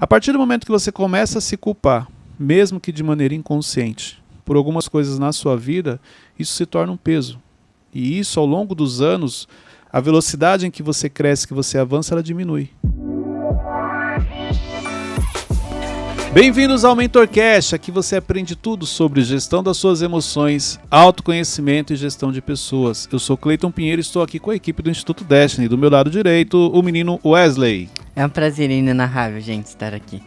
A partir do momento que você começa a se culpar, mesmo que de maneira inconsciente, por algumas coisas na sua vida, isso se torna um peso. E isso, ao longo dos anos, a velocidade em que você cresce, que você avança, ela diminui. Bem-vindos ao MentorCast, aqui você aprende tudo sobre gestão das suas emoções, autoconhecimento e gestão de pessoas. Eu sou Cleiton Pinheiro e estou aqui com a equipe do Instituto Destiny. Do meu lado direito, o menino Wesley. É um prazer inenarrável, gente, estar aqui.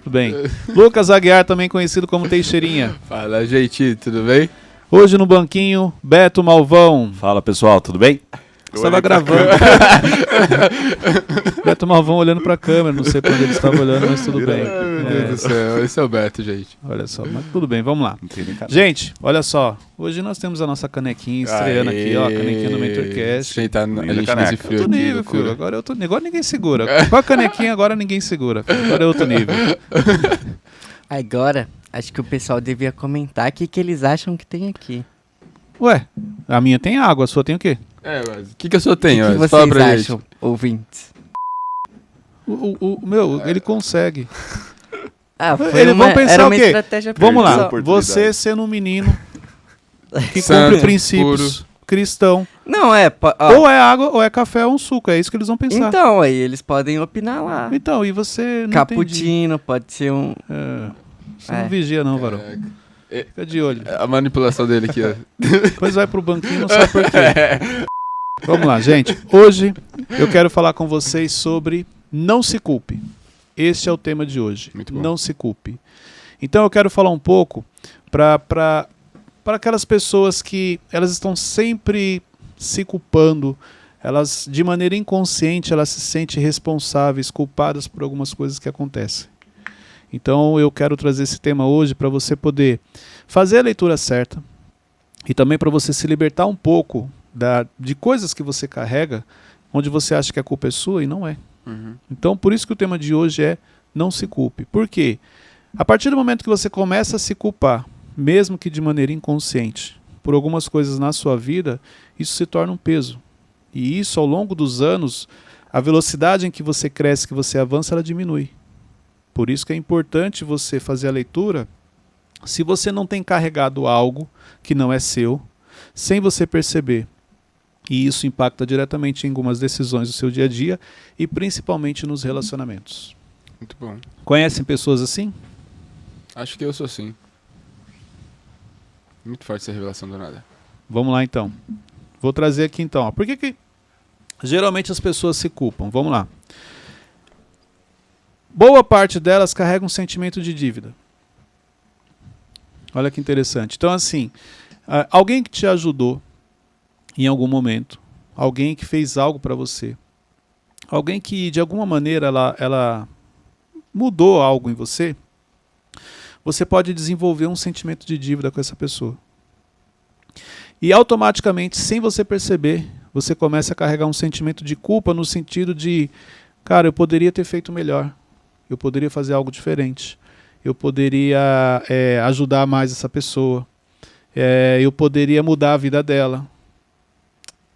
Tudo bem. Lucas Aguiar, também conhecido como Teixeirinha. Fala, gente, tudo bem? Hoje no banquinho, Beto Malvão. Fala, pessoal, tudo bem? Estava gravando. Beto Malvão olhando pra câmera, não sei pra onde ele estava olhando, mas tudo bem. Ai, meu Deus do céu, esse é o Beto, gente. Olha só, mas tudo bem, vamos lá. Gente, olha só, hoje nós temos a nossa canequinha estreando aqui, ó, a canequinha do MentorCast. A gente tá nesse frio Outro nível, aqui, filho, agora é outro nível, agora ninguém segura. Com a canequinha agora ninguém segura, filho. Agora é outro nível. Agora, acho que o pessoal devia comentar o que eles acham que tem aqui. Ué, a minha tem água, a sua tem o quê? Mas o que a sua tem, O que Wes? Fala vocês pra acham, gente. ouvintes? Ele consegue. Foi Vão pensar era o uma quê? estratégia Vamos lá, pessoal. você sendo um menino que Santo, cumpre princípios, cristão. Não, Ou é água, ou é café, ou um suco, é isso que eles vão pensar. Então, aí eles podem opinar lá. Então, e você não Cappuccino, pode ser um... Você não vigia não, varão. Fica de olho. A manipulação dele aqui, ó. Depois vai pro banquinho, não sabe por quê. Vamos lá, gente. Hoje eu quero falar com vocês sobre não se culpe. Este é o tema de hoje. Muito bom. Não se culpe. Então eu quero falar um pouco para aquelas pessoas que elas estão sempre se culpando, elas de maneira inconsciente elas se sentem responsáveis, culpadas por algumas coisas que acontecem. Então eu quero trazer esse tema hoje para você poder fazer a leitura certa e também para você se libertar um pouco de coisas que você carrega, onde você acha que a culpa é sua e não é. Uhum. Então por isso que o tema de hoje é não se culpe. Por quê? A partir do momento que você começa a se culpar, mesmo que de maneira inconsciente, por algumas coisas na sua vida, isso se torna um peso. E isso, ao longo dos anos, a velocidade em que você cresce, que você avança, ela diminui. Por isso que é importante você fazer a leitura. Se você não tem carregado algo que não é seu, sem você perceber, e isso impacta diretamente em algumas decisões do seu dia a dia e principalmente nos relacionamentos. Muito bom. Conhecem pessoas assim? Acho que eu sou assim. Muito forte essa revelação do nada. Vamos lá então. Vou trazer aqui então. Por que geralmente as pessoas se culpam? Vamos lá. Boa parte delas carrega um sentimento de dívida. Olha que interessante. Então assim, alguém que te ajudou em algum momento, alguém que fez algo para você, alguém que de alguma maneira ela mudou algo em você, você pode desenvolver um sentimento de dívida com essa pessoa. E automaticamente, sem você perceber, você começa a carregar um sentimento de culpa no sentido de, cara, eu poderia ter feito melhor, eu poderia fazer algo diferente, eu poderia ajudar mais essa pessoa, eu poderia mudar a vida dela.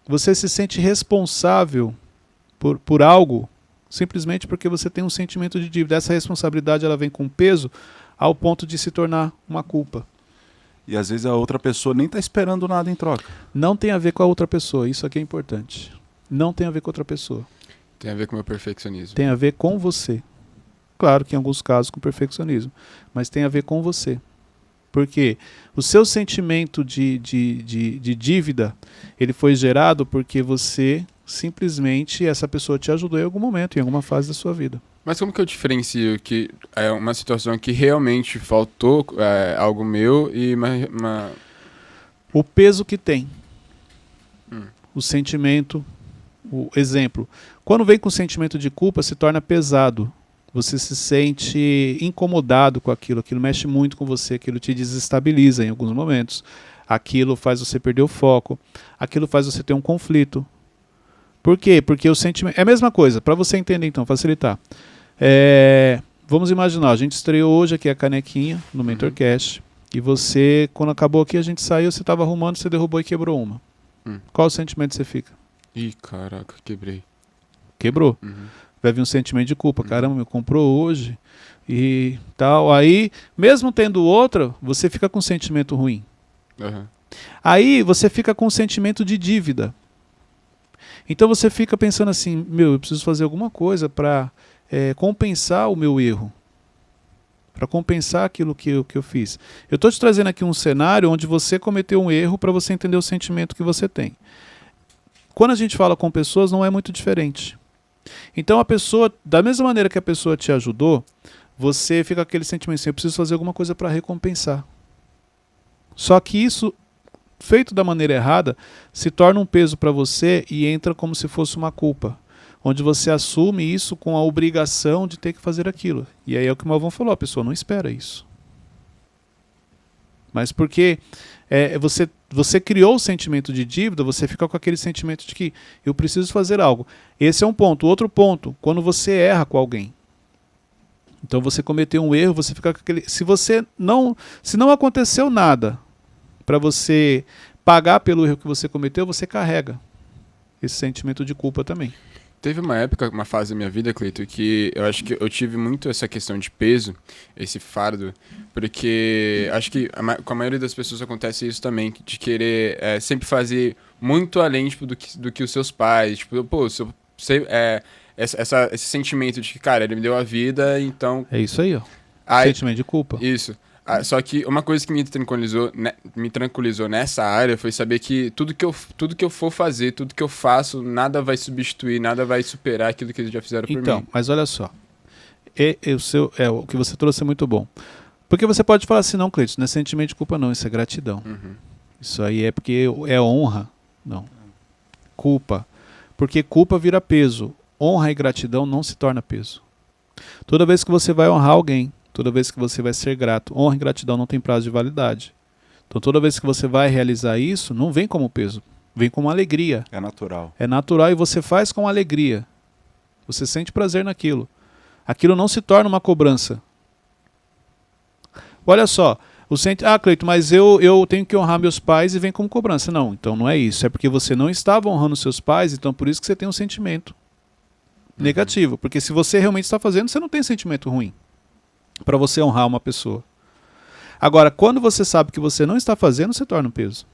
Você se sente responsável por algo simplesmente porque você tem um sentimento de dívida. Essa responsabilidade ela vem com peso ao ponto de se tornar uma culpa. E às vezes a outra pessoa nem está esperando nada em troca. Não tem a ver com a outra pessoa, isso aqui é importante. Não tem a ver com outra pessoa. Tem a ver com o meu perfeccionismo. Tem a ver com você. Claro que em alguns casos com perfeccionismo, mas tem a ver com você. Porque o seu sentimento de dívida, ele foi gerado porque você simplesmente, essa pessoa te ajudou em algum momento, em alguma fase da sua vida. Mas como que eu diferencio que é uma situação que realmente faltou algo meu e O peso que tem. O sentimento, o exemplo. Quando vem com sentimento de culpa, se torna pesado. Você se sente incomodado com aquilo, aquilo mexe muito com você, aquilo te desestabiliza em alguns momentos, aquilo faz você perder o foco, aquilo faz você ter um conflito. Por quê? Porque o sentimento... É a mesma coisa, para você entender então, facilitar. Vamos imaginar, a gente estreou hoje aqui a canequinha no MentorCast, e você, quando acabou aqui, a gente saiu, você estava arrumando, você derrubou e quebrou uma. Qual o sentimento você fica? Ih, caraca, quebrei. Quebrou. Vai vir um sentimento de culpa. Caramba, me comprou hoje e tal. Aí, mesmo tendo outra, você fica com um sentimento ruim. Aham. Aí você fica com um sentimento de dívida. Então você fica pensando assim, eu preciso fazer alguma coisa para compensar o meu erro. Para compensar aquilo que eu fiz. Eu estou te trazendo aqui um cenário onde você cometeu um erro para você entender o sentimento que você tem. Quando a gente fala com pessoas, não é muito diferente. Então a pessoa, da mesma maneira que a pessoa te ajudou, você fica com aquele sentimento assim, eu preciso fazer alguma coisa para recompensar. Só que isso, feito da maneira errada, se torna um peso para você e entra como se fosse uma culpa, onde você assume isso com a obrigação de ter que fazer aquilo. E aí é o que o Malvão falou, a pessoa não espera isso. Mas porque você criou o sentimento de dívida, você fica com aquele sentimento de que eu preciso fazer algo. Esse é um ponto. Outro ponto, quando você erra com alguém. Então você cometeu um erro, você fica com aquele... Se não aconteceu nada para você pagar pelo erro que você cometeu, você carrega esse sentimento de culpa também. Teve uma época, uma fase da minha vida, Cleito, que eu acho que eu tive muito essa questão de peso, esse fardo, porque acho que com a maioria das pessoas acontece isso também, de querer sempre fazer muito além tipo, do que os seus pais. Tipo, pô, esse sentimento de que, cara, ele me deu a vida, então... É isso aí, ó. Aí, sentimento de culpa. Isso. Só que uma coisa que me tranquilizou nessa área foi saber que tudo que eu for fazer, tudo que eu faço, nada vai substituir, nada vai superar aquilo que eles já fizeram por mim. Então, mas olha só. O que você trouxe é muito bom. Porque você pode falar assim, não, Cleiton, não é sentimento de culpa não, isso é gratidão. Uhum. Isso aí é porque é honra. Não. Culpa. Porque culpa vira peso. Honra e gratidão não se torna peso. Toda vez que você vai honrar alguém, toda vez que você vai ser grato, honra e gratidão não tem prazo de validade. Então toda vez que você vai realizar isso, não vem como peso, vem como alegria. É natural. É natural e você faz com alegria. Você sente prazer naquilo. Aquilo não se torna uma cobrança. Olha só, Cleiton, mas eu tenho que honrar meus pais e vem como cobrança. Não, então não é isso. É porque você não estava honrando seus pais, então por isso que você tem um sentimento negativo. Porque se você realmente está fazendo, você não tem sentimento ruim para você honrar uma pessoa. Agora, quando você sabe que você não está fazendo, você torna um peso.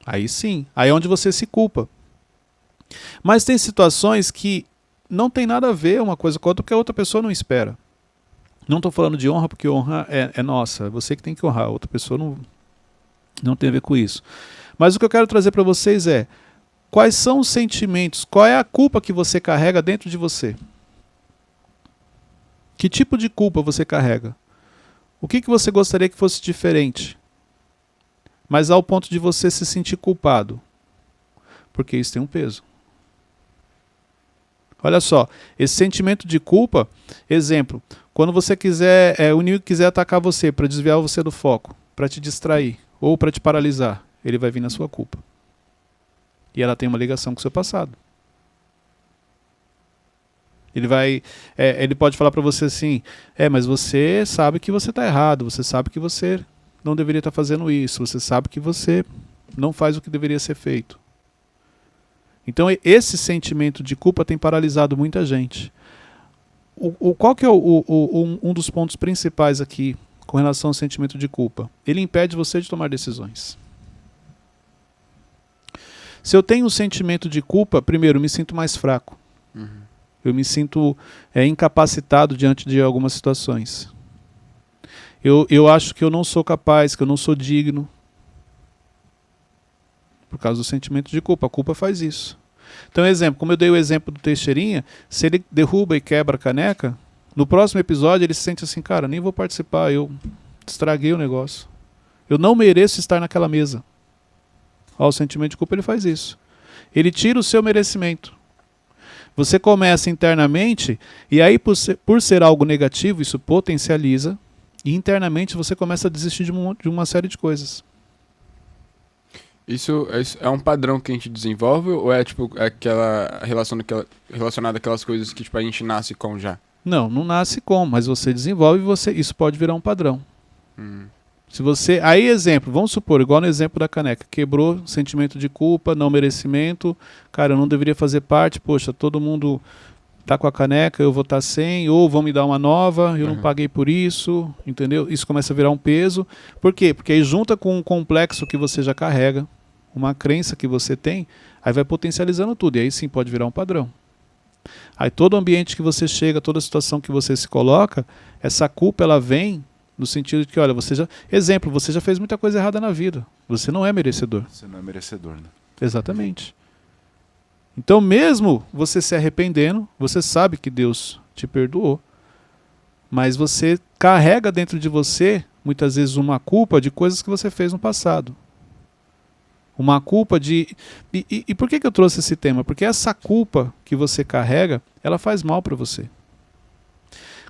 Aí sim, aí é onde você se culpa. Mas tem situações que não tem nada a ver uma coisa com a outra, porque a outra pessoa não espera. Não estou falando de honra, porque honra é nossa, é você que tem que honrar, a outra pessoa não tem a ver com isso. Mas o que eu quero trazer para vocês é, quais são os sentimentos, qual é a culpa que você carrega dentro de você? Que tipo de culpa você carrega? O que você gostaria que fosse diferente? Mas ao ponto de você se sentir culpado. Porque isso tem um peso. Olha só, esse sentimento de culpa, exemplo, quando você quiser, o inimigo quiser atacar você para desviar você do foco, para te distrair ou para te paralisar, ele vai vir na sua culpa. E ela tem uma ligação com o seu passado. Ele pode falar para você assim, mas você sabe que você está errado, você sabe que você não deveria estar fazendo isso, você sabe que você não faz o que deveria ser feito. Então esse sentimento de culpa tem paralisado muita gente. Qual que é um dos pontos principais aqui com relação ao sentimento de culpa? Ele impede você de tomar decisões. Se eu tenho um sentimento de culpa, primeiro, eu me sinto mais fraco. Uhum. Eu me sinto incapacitado diante de algumas situações. Eu acho que eu não sou capaz, que eu não sou digno. Por causa do sentimento de culpa. A culpa faz isso. Então, exemplo, como eu dei o exemplo do Teixeirinha, se ele derruba e quebra a caneca, no próximo episódio ele se sente assim, cara, nem vou participar, eu estraguei o negócio. Eu não mereço estar naquela mesa. O sentimento de culpa ele faz isso. Ele tira o seu merecimento. Você começa internamente, e aí por ser algo negativo, isso potencializa, e internamente você começa a desistir de uma série de coisas. Isso é um padrão que a gente desenvolve ou é tipo relacionado àquelas coisas que tipo, a gente nasce com já? Não nasce com, mas você desenvolve e isso pode virar um padrão. Se você, aí exemplo, vamos supor, igual no exemplo da caneca, quebrou, sentimento de culpa, não merecimento, cara, eu não deveria fazer parte, poxa, todo mundo tá com a caneca, eu vou estar sem, ou vão me dar uma nova, eu não paguei por isso, entendeu? Isso começa a virar um peso. Por quê? Porque aí junta com um complexo que você já carrega, uma crença que você tem, aí vai potencializando tudo, e aí sim pode virar um padrão. Aí todo ambiente que você chega, toda situação que você se coloca, essa culpa ela vem no sentido de que, olha, exemplo, você já fez muita coisa errada na vida, você não é merecedor. Você não é merecedor, né? Exatamente. Então, mesmo você se arrependendo, você sabe que Deus te perdoou. Mas você carrega dentro de você, muitas vezes, uma culpa de coisas que você fez no passado. Uma culpa de... E por que eu trouxe esse tema? Porque essa culpa que você carrega, ela faz mal para você.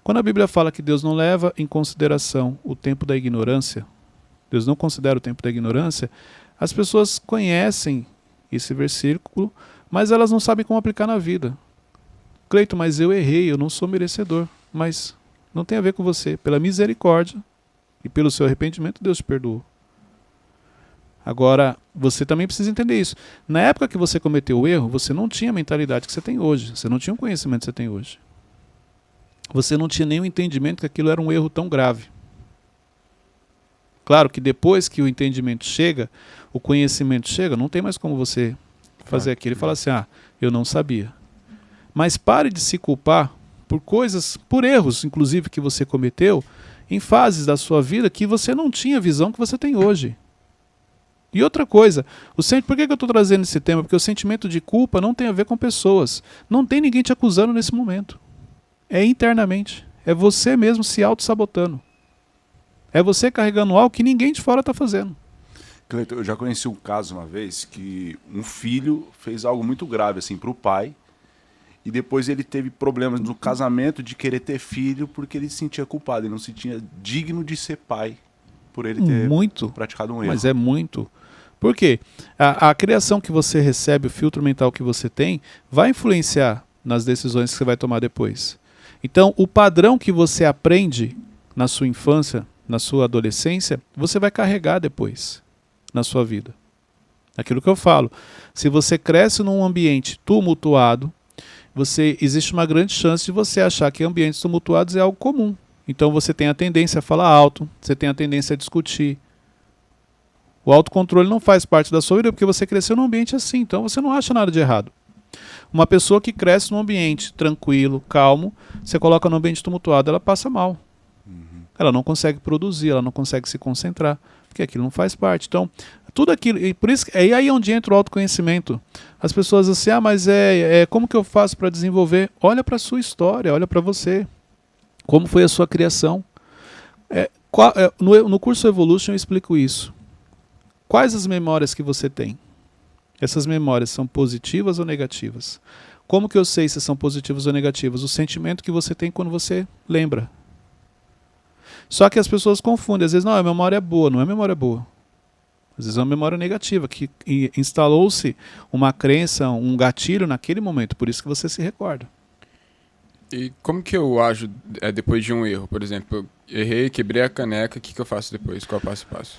Quando a Bíblia fala que Deus não leva em consideração o tempo da ignorância, Deus não considera o tempo da ignorância, as pessoas conhecem esse versículo, mas elas não sabem como aplicar na vida. Cleito, mas eu errei, eu não sou merecedor. Mas não tem a ver com você. Pela misericórdia e pelo seu arrependimento, Deus te perdoou. Agora, você também precisa entender isso. Na época que você cometeu o erro, você não tinha a mentalidade que você tem hoje. Você não tinha o conhecimento que você tem hoje. Você não tinha nenhum entendimento que aquilo era um erro tão grave. Claro que depois que o entendimento chega, o conhecimento chega, não tem mais como você fazer aquilo e falar assim, eu não sabia. Mas pare de se culpar por coisas, por erros, inclusive, que você cometeu em fases da sua vida que você não tinha a visão que você tem hoje. E outra coisa, por que eu estou trazendo esse tema? Porque o sentimento de culpa não tem a ver com pessoas. Não tem ninguém te acusando nesse momento. É internamente. É você mesmo se auto-sabotando. É você carregando algo que ninguém de fora está fazendo. Cleiton, eu já conheci um caso uma vez que um filho fez algo muito grave assim para o pai e depois ele teve problemas no casamento de querer ter filho porque ele se sentia culpado, ele não se sentia digno de ser pai por ele ter praticado um erro. Mas é muito. Por quê? A criação que você recebe, o filtro mental que você tem, vai influenciar nas decisões que você vai tomar depois. Então, o padrão que você aprende na sua infância, na sua adolescência, você vai carregar depois na sua vida. Aquilo que eu falo, se você cresce num ambiente tumultuado, existe uma grande chance de você achar que ambientes tumultuados é algo comum. Então você tem a tendência a falar alto, você tem a tendência a discutir. O autocontrole não faz parte da sua vida porque você cresceu num ambiente assim, então você não acha nada de errado. Uma pessoa que cresce num ambiente tranquilo, calmo, você coloca num ambiente tumultuado, ela passa mal. Ela não consegue produzir, ela não consegue se concentrar, porque aquilo não faz parte. Então, tudo aquilo, e por isso é aí onde entra o autoconhecimento. As pessoas assim, mas como que eu faço para desenvolver? Olha para a sua história, olha para você. Como foi a sua criação? No curso Evolution eu explico isso. Quais as memórias que você tem? Essas memórias são positivas ou negativas? Como que eu sei se são positivas ou negativas? O sentimento que você tem quando você lembra. Só que as pessoas confundem. Às vezes, não, a memória é boa. Não é memória boa. Às vezes é uma memória negativa, que instalou-se uma crença, um gatilho naquele momento. Por isso que você se recorda. E como que eu ajo depois de um erro? Por exemplo, eu errei, quebrei a caneca, o que eu faço depois? Qual é o passo a passo?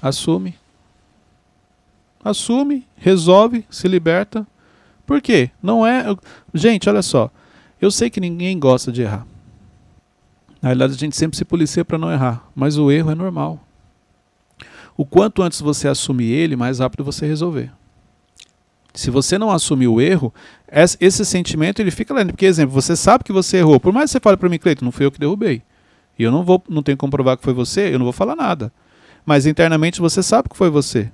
Assume, resolve, se liberta. Por quê? Não é... Gente, olha só. Eu sei que ninguém gosta de errar. Na realidade, a gente sempre se policia para não errar. Mas o erro é normal. O quanto antes você assumir ele, mais rápido você resolver. Se você não assumir o erro, esse sentimento ele fica lá. Porque, exemplo, você sabe que você errou. Por mais que você fale para mim, Cleiton, não fui eu que derrubei. E eu não tenho como provar que foi você, eu não vou falar nada. Mas internamente você sabe que foi você.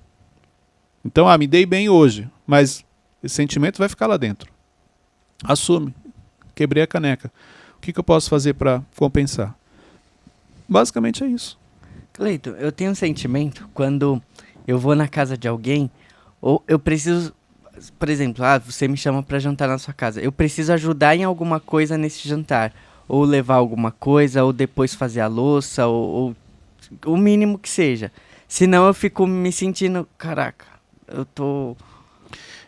Então, me dei bem hoje. Mas esse sentimento vai ficar lá dentro. Assume. Quebrei a caneca. O que eu posso fazer para compensar? Basicamente é isso. Cleiton, eu tenho um sentimento quando eu vou na casa de alguém, ou eu preciso, por exemplo, você me chama para jantar na sua casa, eu preciso ajudar em alguma coisa nesse jantar, ou levar alguma coisa, ou depois fazer a louça, ou o mínimo que seja. Senão eu fico me sentindo, caraca, eu tô...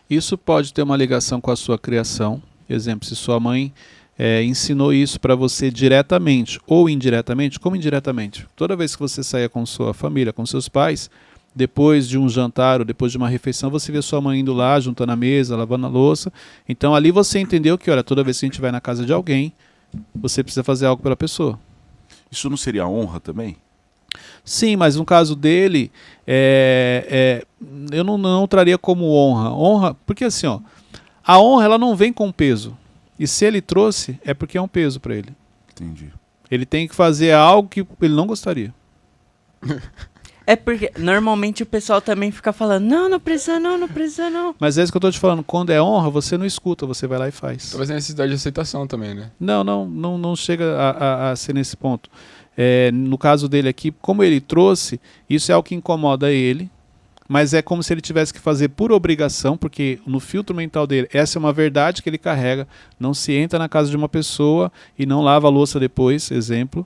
Isso pode ter uma ligação com a sua criação. Exemplo, se sua mãe ensinou isso para você diretamente ou indiretamente. Como indiretamente? Toda vez que você saía com sua família, com seus pais, depois de um jantar ou depois de uma refeição, você vê sua mãe indo lá, juntando a mesa, lavando a louça. Então ali você entendeu que, olha, toda vez que a gente vai na casa de alguém, você precisa fazer algo pela pessoa. Isso não seria honra também? Sim, mas no caso dele, eu não traria como honra. Honra, porque assim, ó, a honra ela não vem com peso. E se ele trouxe, é porque é um peso para ele. Entendi. Ele tem que fazer algo que ele não gostaria. É porque normalmente o pessoal também fica falando, não precisa não, não precisa não. Mas é isso que eu tô te falando, quando é honra, você não escuta, você vai lá e faz. Talvez a necessidade de aceitação também, né? Não chega a ser nesse ponto. No caso dele aqui, como ele trouxe, isso é algo que incomoda ele, mas é como se ele tivesse que fazer por obrigação, porque no filtro mental dele, essa é uma verdade que ele carrega, não se entra na casa de uma pessoa e não lava a louça depois, exemplo,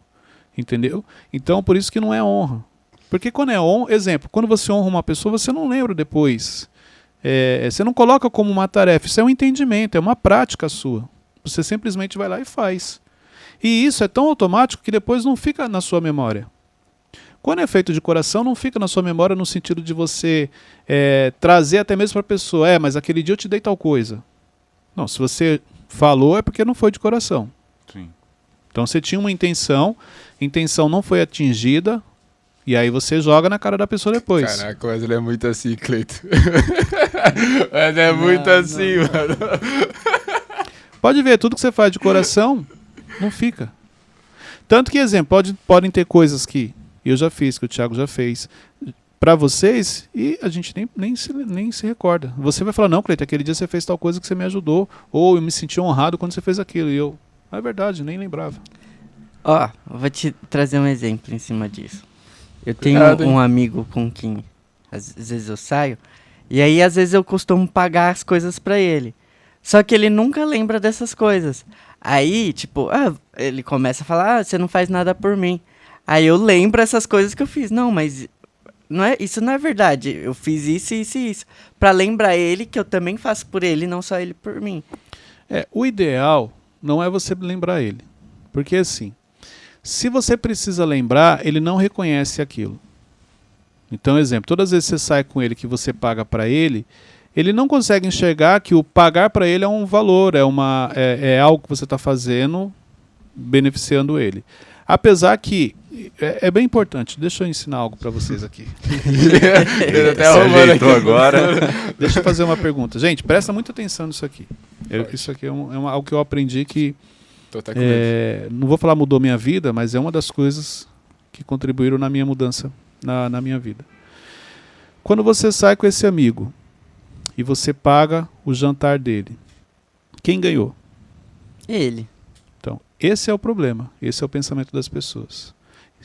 entendeu? Então, por isso que não é honra. Porque quando é honra, exemplo, quando você honra uma pessoa, você não lembra depois. Você não coloca como uma tarefa, isso é um entendimento, é uma prática sua. Você simplesmente vai lá e faz. E isso é tão automático que depois não fica na sua memória. Quando é feito de coração, não fica na sua memória no sentido de você trazer até mesmo para a pessoa, mas aquele dia eu te dei tal coisa. Não, se você falou é porque não foi de coração. Sim. Então você tinha uma intenção não foi atingida, e aí você joga na cara da pessoa depois. Caraca, o Wesley é muito assim, Cleito. O Wesley é muito assim, mano. Pode ver, tudo que você faz de coração, não fica. Tanto que, exemplo, podem ter coisas que eu já fiz, que o Thiago já fez, pra vocês, e a gente nem se recorda. Você vai falar, não, Cleito, aquele dia você fez tal coisa que você me ajudou, ou eu me senti honrado quando você fez aquilo, e eu, é verdade, nem lembrava. Ó, vou te trazer um exemplo em cima disso. Eu tenho um amigo com quem às vezes eu saio, e aí às vezes eu costumo pagar as coisas pra ele. Só que ele nunca lembra dessas coisas. Aí, tipo, ele começa a falar, você não faz nada por mim. Aí eu lembro essas coisas que eu fiz. Não, mas isso não é verdade. Eu fiz isso, isso e isso. Pra lembrar ele que eu também faço por ele, não só ele por mim. O ideal não é você lembrar ele. Porque assim, se você precisa lembrar, ele não reconhece aquilo. Então, exemplo, todas as vezes que você sai com ele, que você paga para ele não consegue enxergar que o pagar para ele é um valor, é algo que você está fazendo beneficiando ele. Apesar que é bem importante, deixa eu ensinar algo para vocês aqui. Até arrumando agora. Deixa eu fazer uma pergunta. Gente, presta muita atenção nisso aqui. Isso aqui é algo que eu aprendi que não vou falar mudou minha vida, mas é uma das coisas que contribuíram na minha mudança na minha vida. Quando você sai com esse amigo e você paga o jantar dele, quem ganhou? Ele. Então, esse é o problema, esse é o pensamento das pessoas.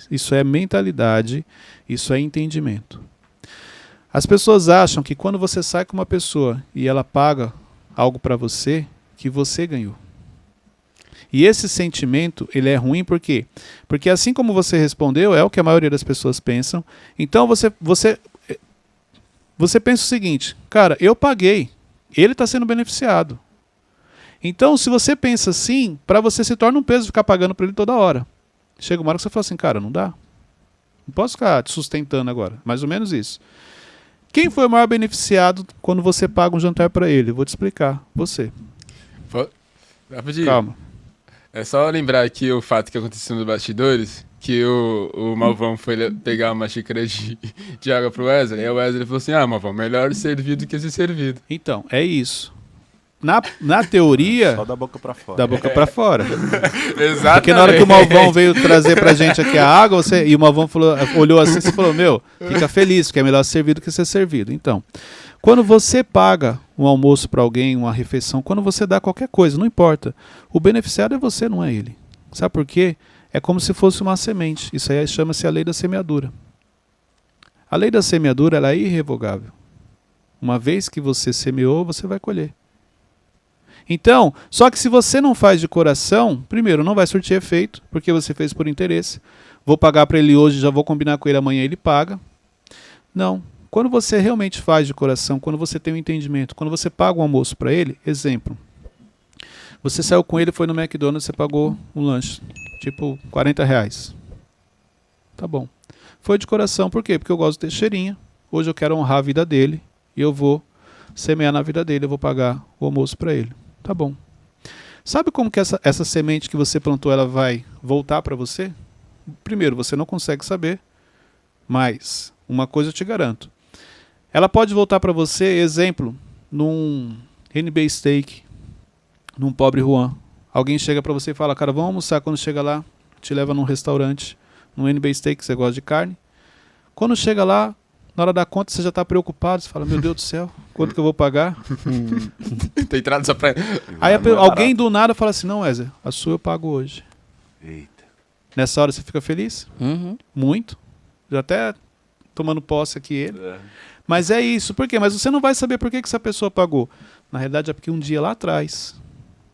Isso é mentalidade, isso é entendimento. As pessoas acham que quando você sai com uma pessoa e ela paga algo para você, que você ganhou. E esse sentimento, ele é ruim por quê? Porque assim como você respondeu, é o que a maioria das pessoas pensam. Então você pensa o seguinte, cara, eu paguei, ele está sendo beneficiado. Então, se você pensa assim, para você se torna um peso ficar pagando para ele toda hora. Chega uma hora que você fala assim, cara, não dá. Não posso ficar te sustentando agora. Mais ou menos isso. Quem foi o maior beneficiado quando você paga um jantar para ele? Eu vou te explicar. Você. Rapidinho. Calma. É só lembrar aqui o fato que aconteceu nos bastidores, que o Malvão foi pegar uma xícara de água pro Wesley, e o Wesley falou assim, Malvão, melhor servir do que ser servido. Então, é isso. Na teoria... Só da boca pra fora. Da boca pra fora. Exatamente. Porque na hora que o Malvão veio trazer pra gente aqui a água, e o Malvão olhou assim e falou, fica feliz, porque é melhor servir do que ser servido. Então, quando você paga um almoço para alguém, uma refeição, quando você dá qualquer coisa, não importa. O beneficiário é você, não é ele. Sabe por quê? É como se fosse uma semente. Isso aí chama-se a lei da semeadura. A lei da semeadura ela é irrevogável. Uma vez que você semeou, você vai colher. Então, só que se você não faz de coração, primeiro, não vai surtir efeito, porque você fez por interesse. Vou pagar para ele hoje, já vou combinar com ele amanhã, ele paga. Não. Quando você realmente faz de coração, quando você tem um entendimento, quando você paga um almoço para ele, exemplo, você saiu com ele, foi no McDonald's, você pagou um lanche, tipo R$40. Tá bom. Foi de coração, por quê? Porque eu gosto de ter cheirinho. hoje eu quero honrar a vida dele e eu vou semear na vida dele, eu vou pagar o almoço para ele. Tá bom. Sabe como que essa semente que você plantou ela vai voltar para você? Primeiro, você não consegue saber, mas uma coisa eu te garanto. Ela pode voltar para você, exemplo, num NB Steak, num pobre Juan. Alguém chega para você e fala, cara, vamos almoçar. Quando chega lá, te leva num restaurante, num NB Steak, você gosta de carne. Quando chega lá, na hora da conta, você já está preocupado. Você fala, meu Deus do céu, quanto que eu vou pagar? Tem entrada só pra... Aí Não é alguém barato. do nada fala assim, não, Wesley, a sua eu pago hoje. Eita. Nessa hora você fica feliz? Uhum. Muito. Já até tomando posse aqui ele. É. Mas é isso. Por quê? Mas você não vai saber por que essa pessoa pagou. Na realidade é porque um dia lá atrás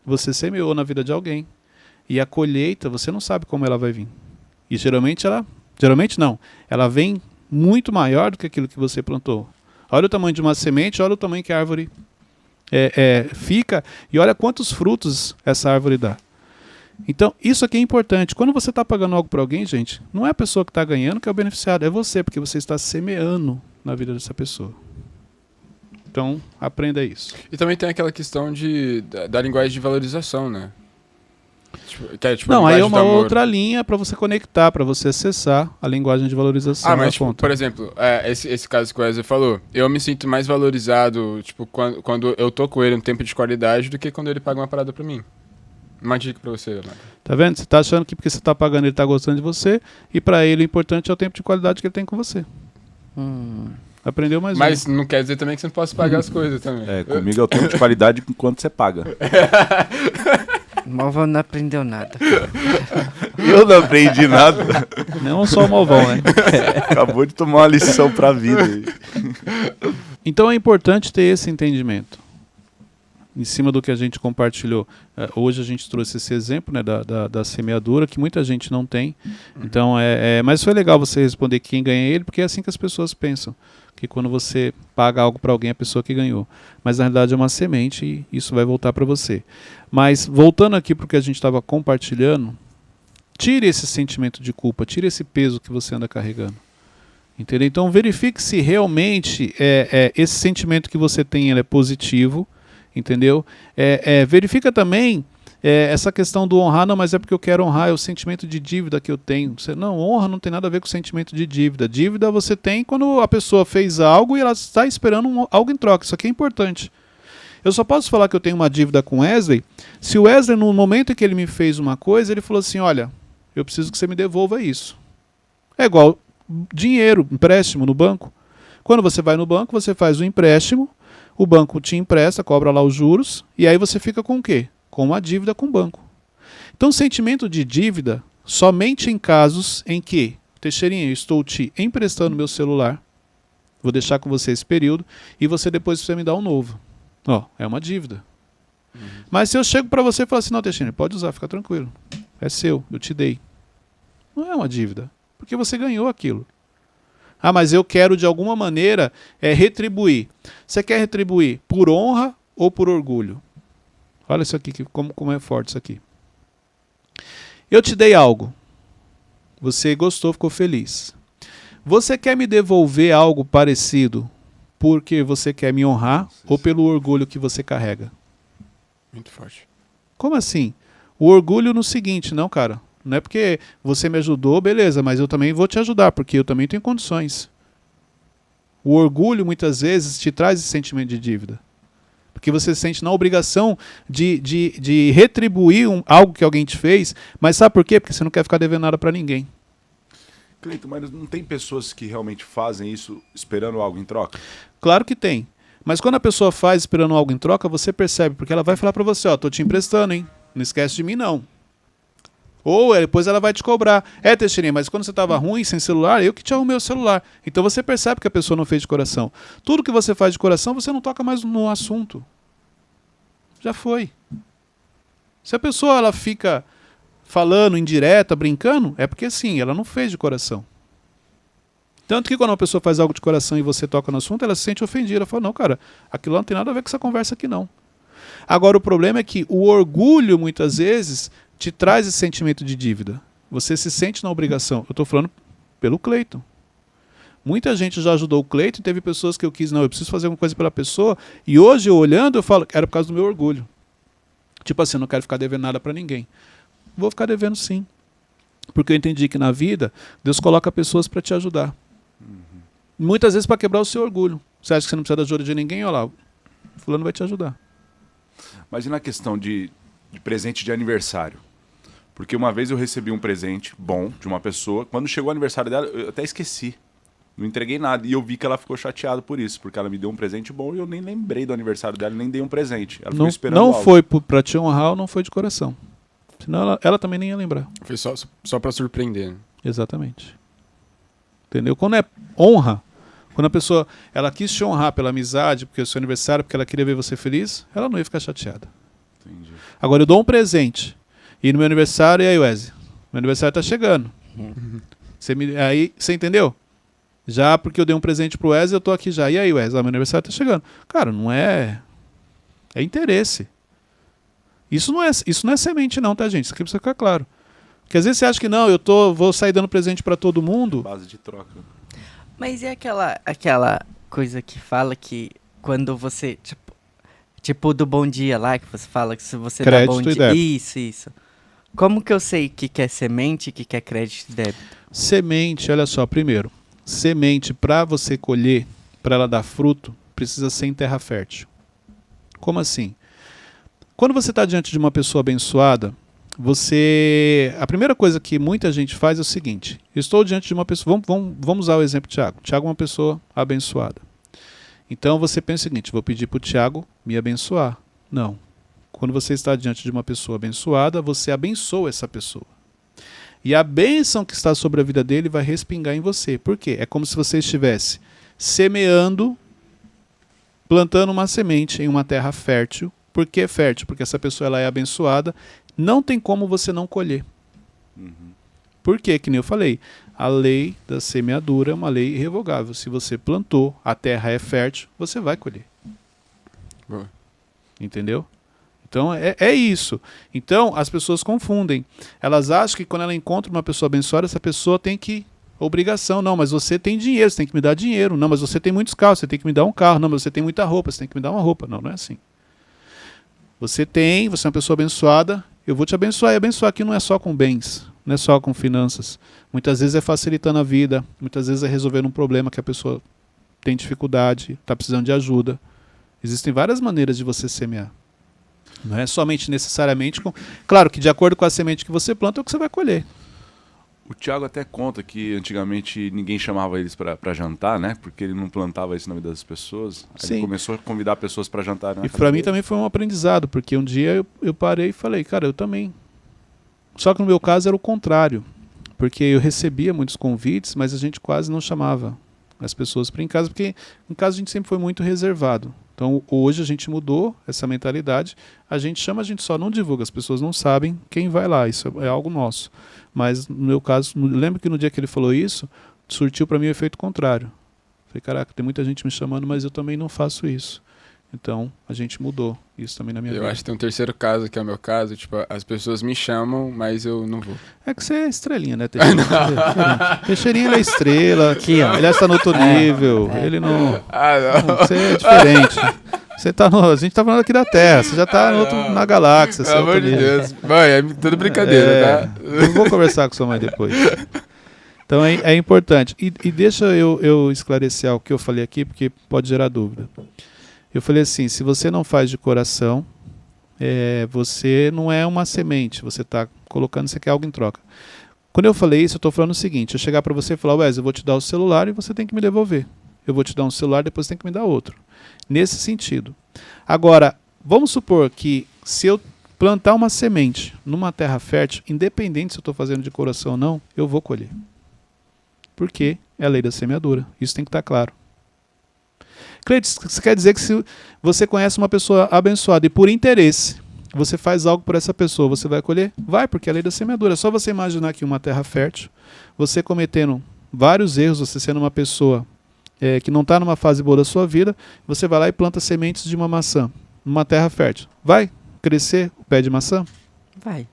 você semeou na vida de alguém. E a colheita, você não sabe como ela vai vir. E geralmente não. Ela vem muito maior do que aquilo que você plantou. Olha o tamanho de uma semente, olha o tamanho que a árvore fica e olha quantos frutos essa árvore dá. Então, isso aqui é importante. Quando você está pagando algo para alguém, gente, não é a pessoa que está ganhando que é o beneficiado, é você, porque você está semeando na vida dessa pessoa. Então, aprenda isso. E também tem aquela questão da linguagem de valorização, né? Que é, tipo, a Não, aí é linguagem do uma amor. outra linha para você conectar, para você acessar a linguagem de valorização. Ah, da mas, tipo, conta. por exemplo, esse caso que o Wesley falou, eu me sinto mais valorizado, tipo, quando eu tô com ele um tempo de qualidade do que quando ele paga uma parada pra mim. Uma dica pra você, Leonardo. Tá vendo? Você tá achando que porque você tá pagando ele tá gostando de você, e para ele o importante é o tempo de qualidade que ele tem com você. Aprendeu mais Mas não quer dizer também que você não possa pagar as coisas também. É, comigo é o tempo de qualidade enquanto você paga. Malva não aprendeu nada. Eu não aprendi nada. um. Não só o malvão, né? Acabou de tomar uma lição pra vida. aí. Então é importante ter esse entendimento. Em cima do que a gente compartilhou. Hoje a gente trouxe esse exemplo, né, da semeadura, que muita gente não tem. Então, mas foi legal você responder quem ganha ele, porque é assim que as pessoas pensam. Que quando você paga algo para alguém, é a pessoa que ganhou. Mas na realidade é uma semente e isso vai voltar para você. Mas voltando aqui para o que a gente estava compartilhando, tire esse sentimento de culpa, tire esse peso que você anda carregando. Entendeu? Então verifique se realmente esse sentimento que você tem ele é positivo. Entendeu? Verifica também essa questão do honrar, não, mas é porque eu quero honrar, é o sentimento de dívida que eu tenho. Não, honra não tem nada a ver com o sentimento de dívida. Dívida você tem quando a pessoa fez algo e ela está esperando algo em troca. Isso aqui é importante. Eu só posso falar que eu tenho uma dívida com o Wesley se o Wesley, no momento em que ele me fez uma coisa, ele falou assim, olha, eu preciso que você me devolva isso. É igual dinheiro, empréstimo no banco. Quando você vai no banco, você faz o empréstimo, o banco te empresta, cobra lá os juros, e aí você fica com o quê? Com uma dívida com o banco. Então, sentimento de dívida somente em casos em que, Teixeirinha, eu estou te emprestando meu celular, vou deixar com você esse período, e você depois precisa me dar um novo. Ó, é uma dívida. Mas se eu chego para você e falo assim, não, Teixeirinha, pode usar, fica tranquilo. É seu, eu te dei. Não é uma dívida, porque você ganhou aquilo. Ah, mas eu quero de alguma maneira retribuir. Você quer retribuir por honra ou por orgulho? Olha isso aqui, como é forte isso aqui. Eu te dei algo. Você gostou, ficou feliz. Você quer me devolver algo parecido porque você quer me honrar ou pelo orgulho que você carrega? Muito forte. Como assim? O orgulho no seguinte, não, cara. Não é porque você me ajudou, beleza, mas eu também vou te ajudar, porque eu também tenho condições. O orgulho, muitas vezes, te traz esse sentimento de dívida. Porque você se sente na obrigação de retribuir algo que alguém te fez, mas sabe por quê? Porque você não quer ficar devendo nada para ninguém. Cleiton, mas não tem pessoas que realmente fazem isso esperando algo em troca? Claro que tem. Mas quando a pessoa faz esperando algo em troca, você percebe, porque ela vai falar para você, ó, tô te emprestando, hein? Não esquece de mim, não. Ou depois ela vai te cobrar. Teixeirinha, mas quando você estava ruim, sem celular, eu que te arrumei o celular. Então você percebe que a pessoa não fez de coração. Tudo que você faz de coração, você não toca mais no assunto. Já foi. Se a pessoa ela fica falando indireta, brincando, é porque sim, ela não fez de coração. Tanto que quando uma pessoa faz algo de coração e você toca no assunto, ela se sente ofendida. Ela fala, não, cara, aquilo não tem nada a ver com essa conversa aqui, não. Agora, o problema é que o orgulho, muitas vezes, te traz esse sentimento de dívida. Você se sente na obrigação. Eu estou falando pelo Cleiton. Muita gente já ajudou o Cleiton e teve pessoas que eu quis, não, eu preciso fazer alguma coisa pela pessoa. E hoje, eu olhando, eu falo, era por causa do meu orgulho. Tipo assim, eu não quero ficar devendo nada para ninguém. Vou ficar devendo sim. Porque eu entendi que na vida, Deus coloca pessoas para te ajudar. Muitas vezes para quebrar o seu orgulho. Você acha que você não precisa da ajuda de ninguém? Olha lá, fulano vai te ajudar. Mas e na questão de presente de aniversário? Porque uma vez eu recebi um presente bom de uma pessoa. Quando chegou o aniversário dela, eu até esqueci. Não entreguei nada. E eu vi que ela ficou chateada por isso. Porque ela me deu um presente bom e eu nem lembrei do aniversário dela, nem dei um presente. Ela ficou esperando Não algo. foi para te honrar ou não foi de coração. Senão ela também nem ia lembrar. Foi só pra surpreender, né? Exatamente. Entendeu? Quando é honra, quando a pessoa ela quis te honrar pela amizade, porque é o seu aniversário, porque ela queria ver você feliz, ela não ia ficar chateada. Entendi. Agora eu dou um presente. E no meu aniversário, e aí, Wesley? Meu aniversário tá chegando. Aí, você entendeu? Já porque eu dei um presente pro Wesley, eu tô aqui já. E aí, Wesley? Meu aniversário tá chegando. Cara, não é... É interesse. Isso não é semente não, tá, gente? Isso aqui precisa ficar claro. Porque às vezes você acha que não, vou sair dando presente pra todo mundo. Base de troca. Mas e aquela coisa que fala que quando você, tipo do bom dia lá, que você fala que se você dá Crédito bom e dia... débito. Isso. Como que eu sei que é semente e que é crédito e débito? Semente, olha só, primeiro, semente para você colher, para ela dar fruto, precisa ser em terra fértil. Como assim? Quando você está diante de uma pessoa abençoada, a primeira coisa que muita gente faz é o seguinte: eu estou diante de uma pessoa, vamos usar o exemplo de Tiago. Tiago é uma pessoa abençoada. Então você pensa o seguinte: vou pedir para o Tiago me abençoar. Não. Quando você está diante de uma pessoa abençoada, você abençoa essa pessoa. E a bênção que está sobre a vida dele vai respingar em você. Por quê? É como se você estivesse semeando, plantando uma semente em uma terra fértil. Por que fértil? Porque essa pessoa ela é abençoada. Não tem como você não colher. Por quê? Que nem eu falei. A lei da semeadura é uma lei irrevogável. Se você plantou, a terra é fértil, você vai colher. Boa. Entendeu? Então é isso. Então as pessoas confundem. Elas acham que quando ela encontra uma pessoa abençoada, essa pessoa tem que... Obrigação. Não, mas você tem dinheiro, você tem que me dar dinheiro. Não, mas você tem muitos carros, você tem que me dar um carro. Não, mas você tem muita roupa, você tem que me dar uma roupa. Não é assim. Você é uma pessoa abençoada, eu vou te abençoar. E abençoar aqui não é só com bens, não é só com finanças. Muitas vezes é facilitando a vida, muitas vezes é resolvendo um problema que a pessoa tem dificuldade, está precisando de ajuda. Existem várias maneiras de você semear. Não é somente necessariamente com... Claro que de acordo com a semente que você planta é o que você vai colher. O Thiago até conta que antigamente ninguém chamava eles para jantar, né? Porque ele não plantava isso na vida das pessoas. Aí Sim. ele começou a convidar pessoas para jantar. E para mim também foi um aprendizado, porque um dia eu parei e falei, cara, eu também. Só que no meu caso era o contrário, porque eu recebia muitos convites, mas a gente quase não chamava as pessoas para ir em casa, porque em casa a gente sempre foi muito reservado. Então hoje a gente mudou essa mentalidade, a gente chama, a gente só não divulga, as pessoas não sabem quem vai lá, isso é algo nosso. Mas no meu caso, lembro que no dia que ele falou isso, surtiu para mim o efeito contrário. Falei, caraca, tem muita gente me chamando, mas eu também não faço isso. Então, a gente mudou isso também na minha vida. Eu acho que tem um terceiro caso, que é o meu caso. Tipo, as pessoas me chamam, mas eu não vou. É que você é estrelinha, né, Teixeirinha? Teixeirinha, ele é estrela. Aqui, ó. Ele está no outro nível. Ele não... Não. Você é diferente. Você tá a gente tá falando aqui da Terra. Você já tá na galáxia. Pelo amor de Deus. Mãe, é tudo brincadeira, tá? Eu vou conversar com sua mãe depois. Então é importante. E deixa eu esclarecer o que eu falei aqui, porque pode gerar dúvida. Eu falei assim, se você não faz de coração, você não é uma semente, você está colocando, você quer algo em troca. Quando eu falei isso, eu estou falando o seguinte, eu chegar para você e falar, Wesley, eu vou te dar o celular e você tem que me devolver. Eu vou te dar um celular, depois você tem que me dar outro. Nesse sentido. Agora, vamos supor que se eu plantar uma semente numa terra fértil, independente se eu estou fazendo de coração ou não, eu vou colher. Porque é a lei da semeadura. Isso tem que estar claro. Cleiton, isso quer dizer que se você conhece uma pessoa abençoada e por interesse você faz algo por essa pessoa, você vai colher? Vai, porque é a lei da semeadura. É só você imaginar aqui uma terra fértil, você cometendo vários erros, você sendo uma pessoa que não está numa fase boa da sua vida, você vai lá e planta sementes de uma maçã numa terra fértil. Vai crescer o pé de maçã? Vai.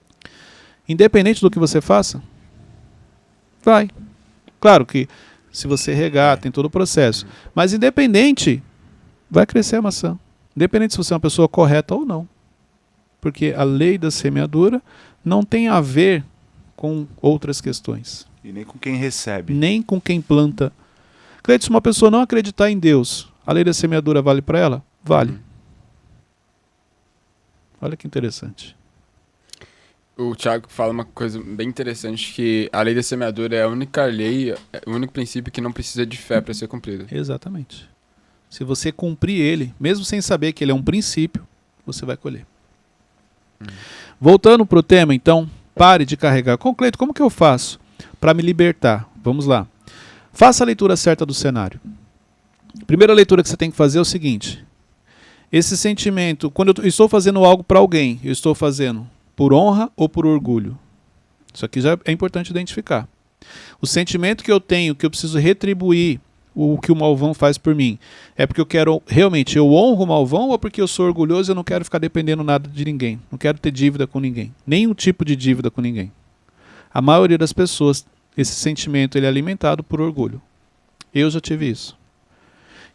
Independente do que você faça? Vai. Claro que Se você regar, tem todo o processo. Mas independente, vai crescer a maçã. Independente se você é uma pessoa correta ou não. Porque a lei da semeadura não tem a ver com outras questões. E nem com quem recebe. Nem com quem planta. Cleiton, se uma pessoa não acreditar em Deus, a lei da semeadura vale para ela? Vale. Olha que interessante. O Thiago fala uma coisa bem interessante, que a lei da semeadura é a única lei, é o único princípio que não precisa de fé para ser cumprido. Exatamente. Se você cumprir ele, mesmo sem saber que ele é um princípio, você vai colher. Voltando para o tema, então, pare de carregar. Cleiton, como que eu faço para me libertar? Vamos lá. Faça a leitura certa do cenário. Primeira leitura que você tem que fazer é o seguinte. Esse sentimento, quando eu estou fazendo algo para alguém, eu estou fazendo por honra ou por orgulho? Isso aqui já é importante identificar. O sentimento que eu tenho, que eu preciso retribuir o que o malvão faz por mim, é porque eu quero, realmente, eu honro o malvão ou porque eu sou orgulhoso e eu não quero ficar dependendo nada de ninguém? Não quero ter dívida com ninguém. Nenhum tipo de dívida com ninguém. A maioria das pessoas, esse sentimento ele é alimentado por orgulho. Eu já tive isso.